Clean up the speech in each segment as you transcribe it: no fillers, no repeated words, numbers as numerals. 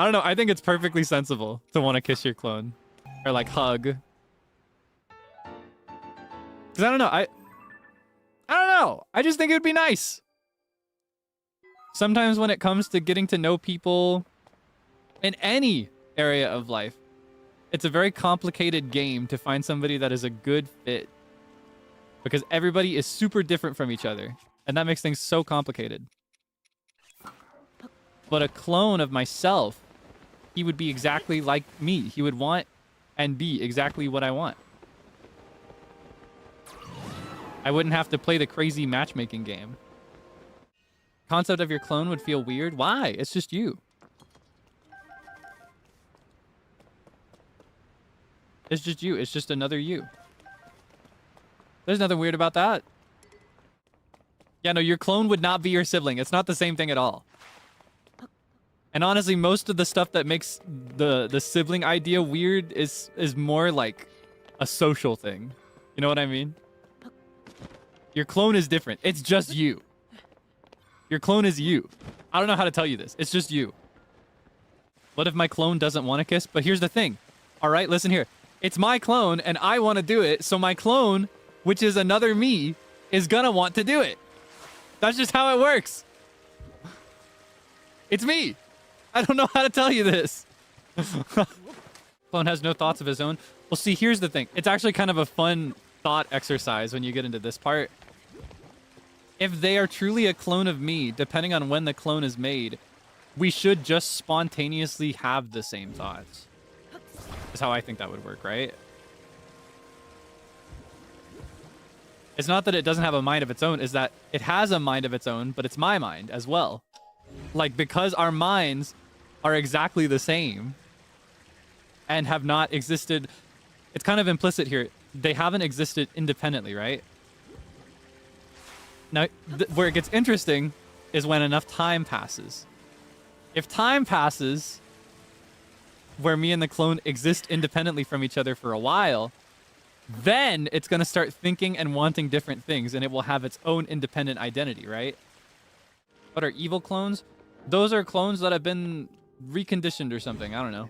I don't know. I think it's perfectly sensible to want to kiss your clone. Or like hug. Because I don't know. I don't know. I just think it would be nice. Sometimes when it comes to getting to know people in any area of life, it's a very complicated game to find somebody that is a good fit. Because everybody is super different from each other. And that makes things so complicated. But a clone of myself, he would be exactly like me. He would want and be exactly what I want. I wouldn't have to play the crazy matchmaking game. Concept of your clone would feel weird. Why? It's just you. It's just you. It's just another you. There's nothing weird about that. Yeah, no, your clone would not be your sibling. It's not the same thing at all. And honestly, most of the stuff that makes the sibling idea weird is more like a social thing. You know what I mean? Your clone is different. It's just you. Your clone is you. I don't know how to tell you this. It's just you. What if my clone doesn't want to kiss? But here's the thing. All right, listen here. It's my clone, and I want to do it, so my clone, which is another me, is gonna want to do it. That's just how it works. It's me. I don't know how to tell you this. Clone has no thoughts of his own. Well, see, here's the thing. It's actually kind of a fun thought exercise when you get into this part. If they are truly a clone of me, depending on when the clone is made, we should just spontaneously have the same thoughts. That's how I think that would work, right? It's not that it doesn't have a mind of its own, it's that it has a mind of its own, but it's my mind as well. Like, because our minds are exactly the same and have not existed, it's kind of implicit here. They haven't existed independently, right? Now, where it gets interesting is when enough time passes. If time passes where me and the clone exist independently from each other for a while, then it's going to start thinking and wanting different things, and it will have its own independent identity, right? What are evil clones? Those are clones that have been reconditioned or something. I don't know.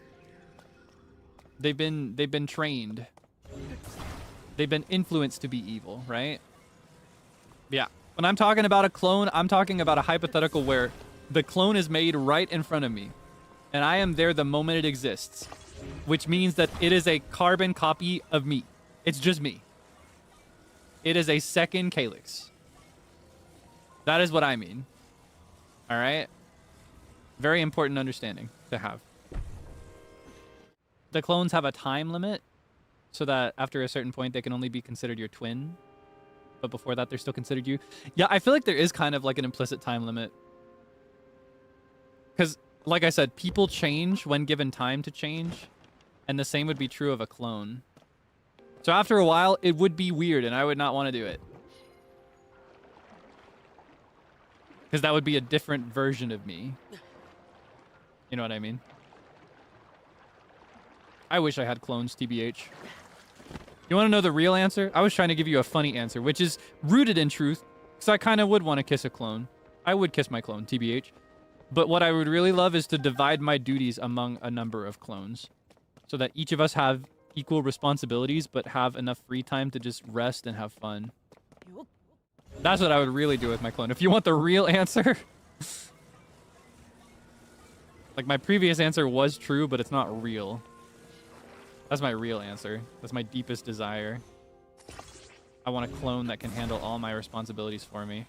They've been trained. They've been influenced to be evil, right? Yeah. When I'm talking about a clone, I'm talking about a hypothetical where the clone is made right in front of me, and I am there the moment it exists, which means that it is a carbon copy of me. It's just me. It is a second Calyx. That is what I mean. All right? Very important understanding to have. The clones have a time limit, so that after a certain point, they can only be considered your twin. But before that, they're still considered you. Yeah, I feel like there is kind of like an implicit time limit. Because, like I said, people change when given time to change. And the same would be true of a clone. So after a while, it would be weird, and I would not want to do it. Because that would be a different version of me. You know what I mean? I wish I had clones, TBH. You want to know the real answer? I was trying to give you a funny answer, which is rooted in truth, because I kind of would want to kiss a clone. I would kiss my clone, TBH. But what I would really love is to divide my duties among a number of clones, so that each of us have equal responsibilities, but have enough free time to just rest and have fun. That's what I would really do with my clone. If you want the real answer... like, my previous answer was true, but it's not real. That's my real answer. That's my deepest desire. I want a clone that can handle all my responsibilities for me.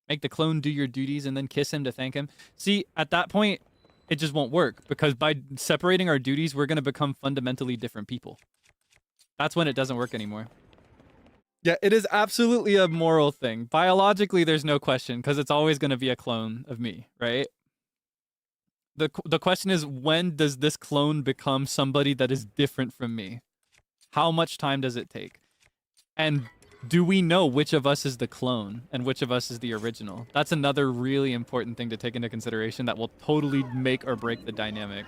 Make the clone do your duties and then kiss him to thank him. See, at that point, it just won't work, because by separating our duties, we're going to become fundamentally different people. That's when it doesn't work anymore. Yeah, it is absolutely a moral thing. Biologically, there's no question, because it's always going to be a clone of me, right? The question is, when does this clone become somebody that is different from me? How much time does it take? And do we know which of us is the clone and which of us is the original? That's another really important thing to take into consideration that will totally make or break the dynamic.